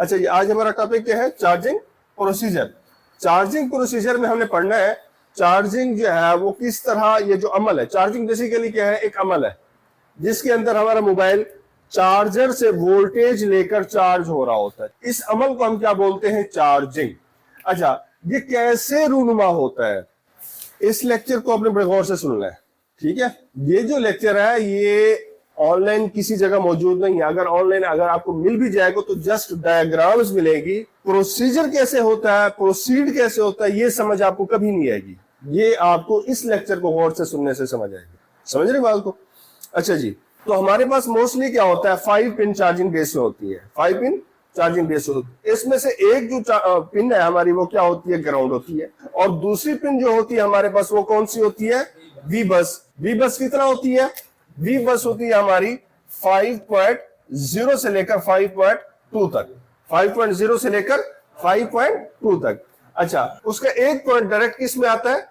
अच्छा, ये आज हमारा टॉपिक क्या है? Charging procedure. चार्जिंग प्रोसीजर में हमने पढ़ना है चार्जिंग जो है वो किस तरह, ये जो अमल है, चार्जिंग बेसिकली क्या है? एक अमल है जिसके अंदर हमारा मोबाइल चार्जर से वोल्टेज लेकर चार्ज हो रहा होता है। इस अमल को हम क्या बोलते हैं? चार्जिंग। अच्छा, ये कैसे रूनुमा होता है, इस लेक्चर को आपने बड़े गौर से सुनना है, ठीक है? ये जो लेक्चर है ये ऑनलाइन किसी जगह मौजूद नहीं है। अगर ऑनलाइन अगर आपको मिल भी जाएगा तो जस्ट डायग्राम्स मिलेगी। प्रोसीजर कैसे होता है, प्रोसीड कैसे होता है, ये समझ आपको कभी नहीं आएगी। ये आपको इस लेक्चर को गौर से सुनने से समझ आएगी। समझ रहे बात को? अच्छा जी, तो हमारे पास मोस्टली क्या होता है? 5 पिन चार्जिंग बेस में होती है। 5 पिन चार्जिंग बेस होती है। इसमें से एक जो पिन है हमारी वो क्या होती है? ग्राउंड होती है। और दूसरी पिन जो होती है हमारे पास वो कौन सी होती है? वी बस। वी बस कितना होती है? वी बस होती है हमारी 5.0 से लेकर 5.2 तक। 5.0 से लेकर 5.2 तक। अच्छा, उसका एक पॉइंट डायरेक्ट किस में आता है?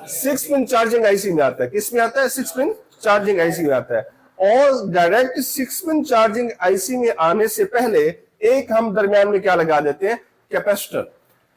6 पिन चार्जिंग आईसी में आता है। किस में आता है? 6 पिन चार्जिंग आईसी में आता है। और डायरेक्ट 6 पिन चार्जिंग आईसी में आने से पहले एक हम दरमियान में क्या लगा देते हैं? कैपेसिटर।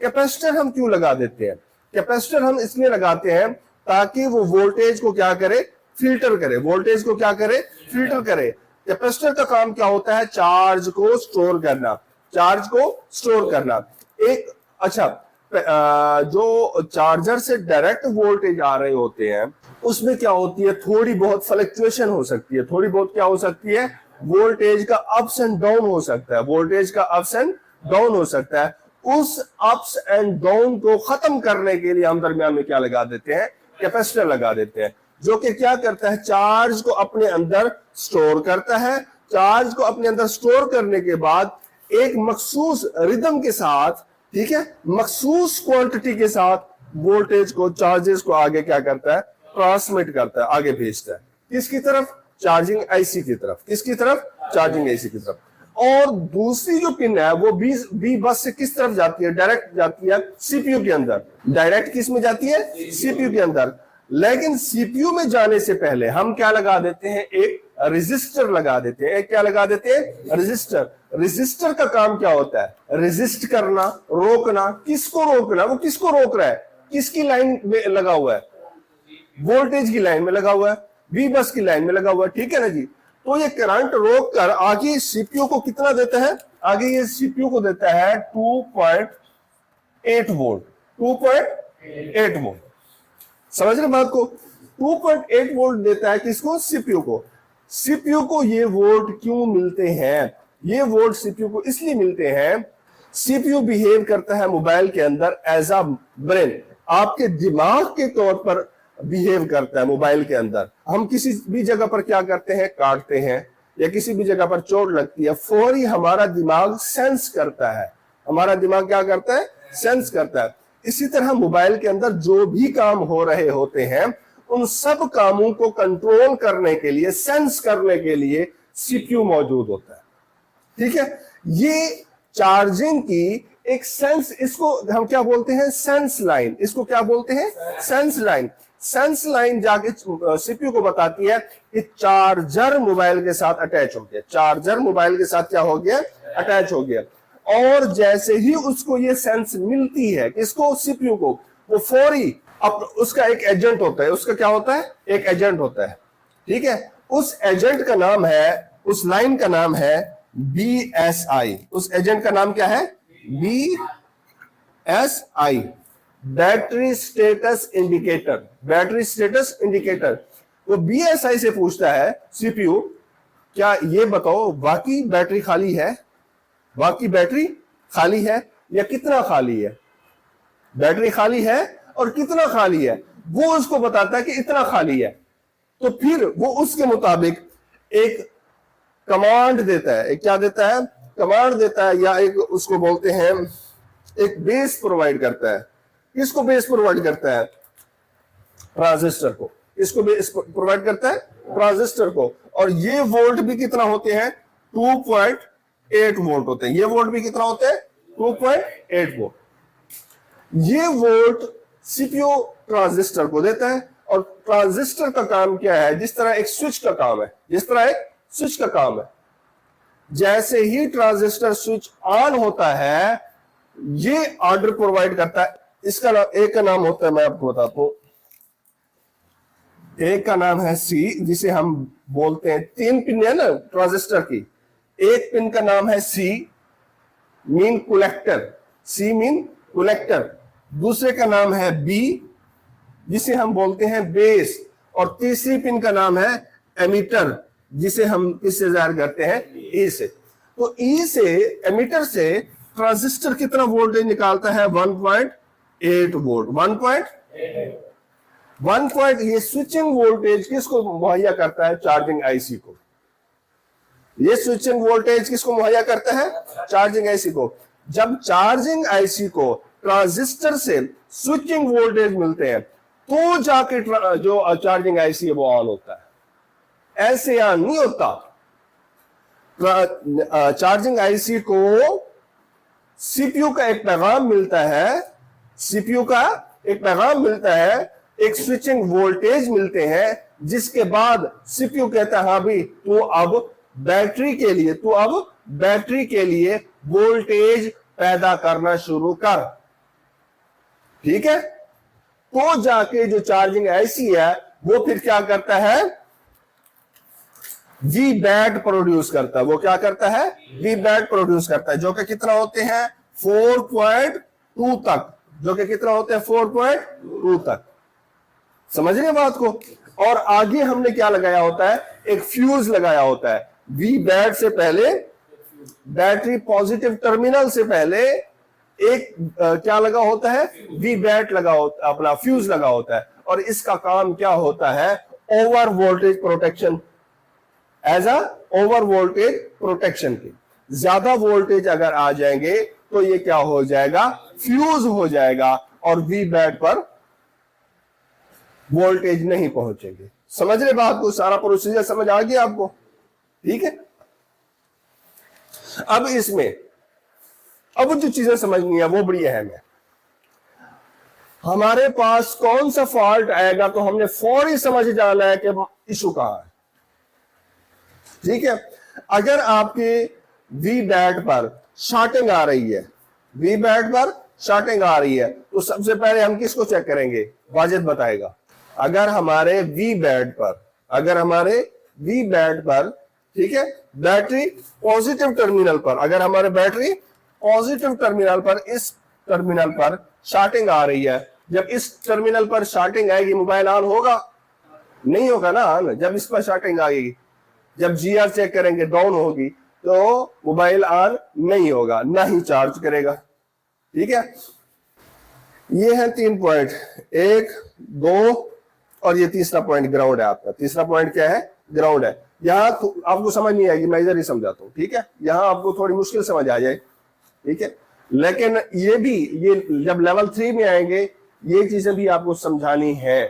कैपेसिटर हम क्यों लगा देते हैं? कैपेसिटर हम इसलिए लगाते हैं ताकि वो वोल्टेज को क्या करे? फिल्टर करे। वोल्टेज को क्या करे? फिल्टर करे। कैपेसिटर का काम क्या होता है? चार्ज को स्टोर करना। चार्ज को स्टोर करना। एक अच्छा, जो चार्जर से डायरेक्ट वोल्टेज आ रहे होते हैं उसमें क्या होती है? थोड़ी बहुत फ्लक्चुएशन हो सकती है। थोड़ी बहुत क्या हो सकती है? वोल्टेज का अप्स एंड डाउन हो सकता है। वोल्टेज का अप्स एंड डाउन हो सकता है। उस अप्स एंड डाउन को खत्म करने के लिए हम दरमियान में क्या लगा देते हैं? कैपेसिटर लगा देते हैं, जो कि क्या करता है? चार्ज को अपने अंदर स्टोर करता है। चार्ज को अपने अंदर स्टोर करने के बाद एक मखसूस रिदम के साथ, ठीक है, मखसूस क्वांटिटी के साथ वोल्टेज को, चार्जेस को आगे क्या करता है? ट्रांसमिट करता है, आगे भेजता है। किसकी तरफ? चार्जिंग आईसी की तरफ। किसकी तरफ? चार्जिंग आईसी की तरफ। और दूसरी जो पिन है वो बी बस से किस तरफ जाती है? डायरेक्ट जाती है सीपीयू के अंदर। डायरेक्ट किस में जाती है? सीपीयू के अंदर। लेकिन सीपीयू में जाने से पहले हम क्या लगा देते हैं? एक रेजिस्टर लगा देते हैं। एक क्या लगा देते हैं? रेजिस्टर। रेजिस्टर का काम क्या होता है? रेजिस्ट करना, रोकना। किसको रोकना? वो किसको रोक रहा है? किसकी लाइन में लगा हुआ है? वोल्टेज की लाइन में लगा हुआ है, वी बस की लाइन में लगा हुआ है, ठीक है ना जी? तो ये करंट रोक कर आगे सीपीयू को कितना देता है? आगे ये सीपीयू को देता है 2.8 वोल्ट। 2.8 वोल्ट। समझ रहे बात को? 2.8 वोल्ट देता है किसको? सीपीयू को। सीपीयू को ये वोल्ट क्यों मिलते हैं? ये वोल्ट सीपीयू को इसलिए मिलते हैं, सीपीयू बिहेव करता है मोबाइल के अंदर एज अ ब्रेन। आपके दिमाग के तौर पर बिहेव करता है मोबाइल के अंदर। हम किसी भी जगह पर क्या करते हैं? काटते हैं या किसी भी जगह पर चोट लगती है, फौरी हमारा दिमाग सेंस करता है। हमारा दिमाग क्या करता है? सेंस करता है। इसी तरह मोबाइल के अंदर जो भी काम हो रहे होते हैं उन सब कामों को कंट्रोल करने के लिए, सेंस करने के लिए सीपीयू मौजूद होता है, ठीक है? ये चार्जिंग की एक सेंस, इसको हम क्या बोलते हैं? Sense line. इसको क्या बोलते हैं? Sense line. सेंस लाइन जाके सीपीयू को बताती है कि चार्जर मोबाइल के साथ अटैच हो गया। चार्जर मोबाइल के साथ क्या हो गया? अटैच हो गया। और जैसे ही उसको ये सेंस मिलती है, किसको? सीपीयू को, वो फौरी अब उसका एक एजेंट होता है। उसका क्या होता है? एक एजेंट होता है, ठीक है? उस एजेंट का नाम है, उस लाइन का नाम है BSI। उस एजेंट का नाम क्या है? BSI, battery status indicator. Battery status indicator. वो BSI से पूछता है सीपीयू, क्या ये बताओ बाकी बैटरी खाली है? बाकी बैटरी खाली है या कितना खाली है? बैटरी खाली है और कितना खाली है? वो उसको बताता है कि इतना खाली है। तो फिर वो उसके मुताबिक एक कमांड देता है। एक क्या देता है? कमांड देता है, या एक उसको बोलते हैं एक बेस प्रोवाइड करता है। किसको बेस प्रोवाइड करता है? ट्रांजिस्टर को। इसको बेस प्रोवाइड करता है? ट्रांजिस्टर को। और ये वोल्ट भी कितना होते हैं? 2.8 वोल्ट होते हैं। ये वोल्ट भी कितना होते हैं? 2.8 वोल्ट। ये वोल्ट सीपीयू ट्रांजिस्टर को देता है। और ट्रांजिस्टर का काम क्या है? जिस तरह एक स्विच का काम है, जिस तरह एक स्विच का काम है, जैसे ही ट्रांजिस्टर स्विच ऑन होता है ये ऑर्डर प्रोवाइड करता है। इसका एक का नाम होता है, मैं आपको बताता हूं, एक का नाम है सी, जिसे हम बोलते हैं, 3 पिन है ना ट्रांजिस्टर की, एक पिन का नाम है सी मीन कलेक्टर, सी मीन कलेक्टर, दूसरे का नाम है बी जिसे हम बोलते हैं बेस, और तीसरी पिन का नाम है एमीटर जिसे हम किससे जाहिर करते हैं, ई से। तो ई से, एमीटर से ट्रांजिस्टर कितना वोल्टेज निकालता है, 1.8 वोल्ट। 1.8 ये स्विचिंग वोल्टेज किसको मुहैया करता है, चार्जिंग आईसी को। ये स्विचिंग वोल्टेज किसको मुहैया करता है, चार्जिंग आईसी को। जब चार्जिंग आईसी को ट्रांजिस्टर से स्विचिंग वोल्टेज मिलते हैं तो जाके जो चार्जिंग आईसी है वो ऑन होता है, ऐसे ऑन नहीं होता। चार्जिंग आईसी को सीपीयू का एक पैगाम मिलता है, सीपीयू का एक पैगाम मिलता है, एक स्विचिंग वोल्टेज मिलते हैं, जिसके बाद सीपीयू कहता है हाँ भाई तू अब बैटरी के लिए वोल्टेज पैदा करना शुरू कर, ठीक है। तो जाके जो चार्जिंग आईसी है वो फिर क्या करता है, वी बैट प्रोड्यूस करता है। वो क्या करता है, वी बैट प्रोड्यूस करता है, जो कि कितना होते हैं 4.2 तक, जो कि कितना होते हैं 4.2 तक। समझ रहे बात को। और आगे हमने क्या लगाया होता है, एक फ्यूज लगाया होता है। वी बैट से पहले, बैटरी पॉजिटिव टर्मिनल से पहले एक क्या लगा होता है, वी बैट लगा होता, अपना फ्यूज लगा होता है। और इसका काम क्या होता है, over voltage protection, as a over voltage protection की। ज्यादा वोल्टेज अगर आ जाएंगे तो ये क्या हो जाएगा, फ्यूज हो जाएगा और वी बैट पर वोल्टेज नहीं पहुंचेंगे। समझ रहे बात को, सारा प्रोसीजर समझ आ गया आपको, ठीक है। अब इसमें अब जो चीजें समझनी है वो बड़ी अहम है। हमारे पास कौन सा फॉल्ट आएगा तो हमने फौरी समझ जाना है कि इशू कहां है, ठीक है। अगर आपके वी बैट पर शॉर्टिंग आ रही है, वी बैट पर शॉर्टिंग आ रही है, तो सबसे पहले हम किसको चेक करेंगे, वाजिद बताएगा। अगर हमारे वी बैट पर ठीक है, बैटरी पॉजिटिव टर्मिनल पर, अगर हमारे बैटरी पॉजिटिव टर्मिनल पर, इस टर्मिनल पर शॉर्टिंग आ रही है, जब इस टर्मिनल पर शॉर्टिंग आएगी मोबाइल ऑन होगा, नहीं होगा ना। जब इस पर शॉर्टिंग आएगी, जब जीआर चेक करेंगे डाउन होगी तो मोबाइल ऑन नहीं होगा, ना ही चार्ज करेगा, ठीक है। ये है 3 पॉइंट, 1, 2 और ये तीसरा पॉइंट ग्राउंड है आपका। तीसरा पॉइंट क्या है, ग्राउंड है। यहां आपको समझ नहीं आएगी, मैं इधर ही समझाता हूं, ठीक है। यहां आपको थोड़ी मुश्किल समझ आ जाए, ठीक है। लेकिन ये भी, ये जब लेवल 3 में आएंगे ये चीजें भी आपको समझानी है,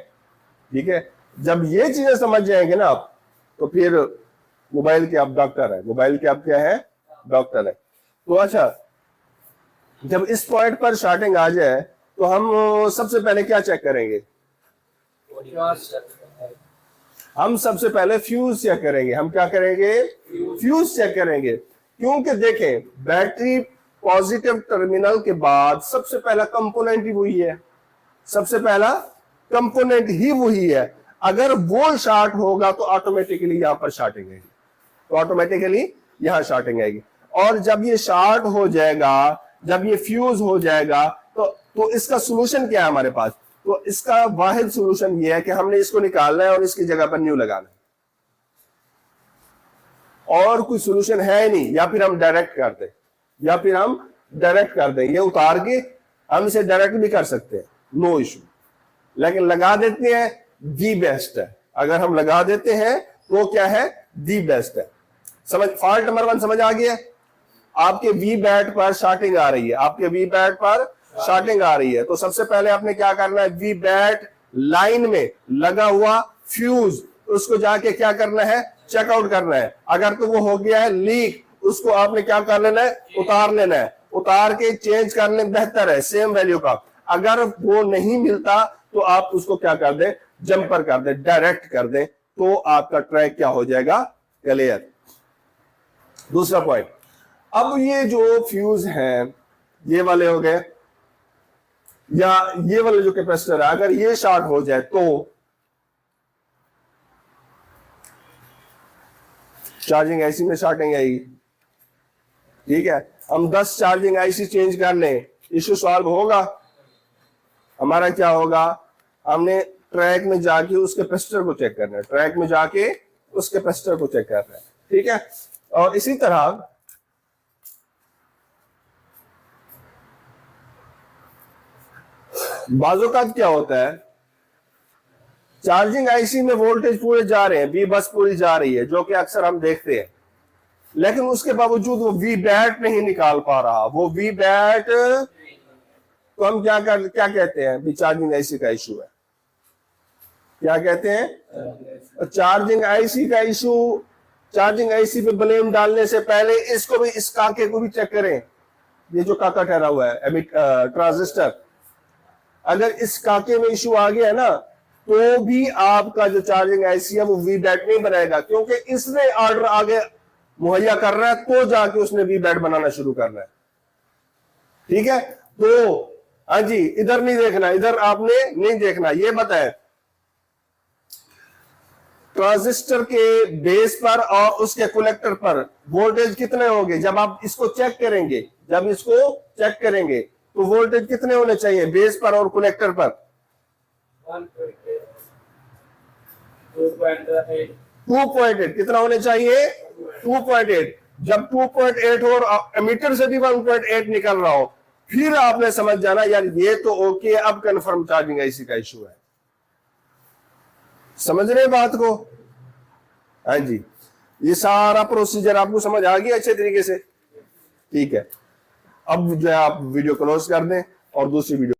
ठीक है। जब ये चीजें समझ जाएंगे ना आप, तो फिर मोबाइल के आप डॉक्टर है, मोबाइल के आप क्या है, डॉक्टर है। तो अच्छा, जब इस पॉइंट पर शॉर्टिंग आ जाए तो हम सबसे पहले क्या चेक करेंगे, हम सबसे पहले फ्यूज चेक करेंगे। हम क्या करेंगे, फ्यूज चेक करेंगे। क्योंकि देखें, बैटरी पॉजिटिव टर्मिनल के बाद सबसे पहला कंपोनेंट ही वही है, सबसे पहला कंपोनेंट ही वही है। अगर वो शॉर्ट होगा तो ऑटोमेटिकली यहां पर शॉर्टिंग आएगी, तो ऑटोमेटिकली यहां शॉर्टिंग आएगी। और जब ये शॉर्ट हो जाएगा, जब ये फ्यूज हो जाएगा, तो इसका सोल्यूशन क्या है हमारे पास, तो इसका वाहिद सोल्यूशन ये है कि हमने इसको निकालना है और इसकी जगह पर न्यू लगाना है। और कोई सोल्यूशन है नहीं, या फिर हम डायरेक्ट कर दें, ये उतार के हम इसे डायरेक्ट भी कर सकते हैं, नो इशू। लेकिन लगा देते हैं, दी बेस्ट है। अगर हम लगा देते हैं तो क्या है, दी बेस्ट है। समझ, फॉल्ट नंबर 1 समझ आ गया। आपके वी बैट पर शॉर्टिंग आ रही है, आपके वी बैट पर शॉर्टिंग आ रही है, तो सबसे पहले आपने क्या करना है, वी बैट लाइन में लगा हुआ फ्यूज, उसको जाके क्या करना है, चेकआउट करना है। अगर तो वो हो गया है लीक, उसको आपने क्या कर लेना है, उतार लेना है, उतार के चेंज करने बेहतर है सेम वैल्यू का। अगर वो नहीं मिलता तो आप उसको क्या कर दें, जंपर कर दें, डायरेक्ट कर दें, तो आपका ट्रैक क्या हो जाएगा, क्लियर। दूसरा पॉइंट, अब ये जो फ्यूज हैं, ये वाले हो गए, या ये वाले जो कैपेसिटर है, अगर ये शॉर्ट हो जाए तो चार्जिंग आईसी में शॉर्टिंग आएगी। ठीक है, हम 10 चार्जिंग आईसी चेंज कर लें, इश्यू सॉल्व होगा? हमारा क्या होगा, हमने ट्रैक में जाके उस कैपेसिटर को चेक करना है, ट्रैक में जाके उस कैपेसिटर को चेक करना है। ठीक है, और इसी तरह बाजू का क्या होता है, चार्जिंग आईसी में वोल्टेज पूरे जा रहे हैं, वी बस पूरी जा रही है, जो कि अक्सर हम देखते हैं, लेकिन उसके बावजूद वो वी बैट नहीं निकाल पा रहा। वो वी बैट तो हम क्या कहते हैं, चार्जिंग आईसी का इशू है। क्या कहते हैं, चार्जिंग आईसी का इशू। चार्जिंग आईसी पे ब्लेम डालने से पहले इसको भी, इस काके को भी चेक करें। ये जो काका ठहरा हुआ है ट्रांजिस्टर, अगर इस काके में इशू आ गया है ना, तो भी आपका जो चार्जिंग आईसी है वो वी बैट नहीं बनाएगा, क्योंकि इसने ऑर्डर आगे मुहैया कर रहा है, तो जाके उसने वी बैट बनाना शुरू करना है। ठीक है, तो हाँ जी, इधर नहीं देखना, इधर आपने नहीं देखना। ये बताएं, ट्रांजिस्टर के बेस पर और उसके कलेक्टर पर वोल्टेज कितने होंगे जब आप इसको चेक करेंगे? जब इसको चेक करेंगे तो वोल्टेज कितने होने चाहिए बेस पर और कलेक्टर पर? 2.8। कितना होने चाहिए? 2.8। जब 2.8 हो और एमीटर से भी 1.8 निकल रहा हो, फिर आपने समझ जाना यार ये तो ओके, अब कंफर्म चार्जिंग आईसी का इशू है। समझ रहे बात को? हाँ जी, ये सारा प्रोसीजर आपको समझ आ गया अच्छे तरीके से? ठीक है, अब जो है आप वीडियो क्लोज कर दें और दूसरी वीडियो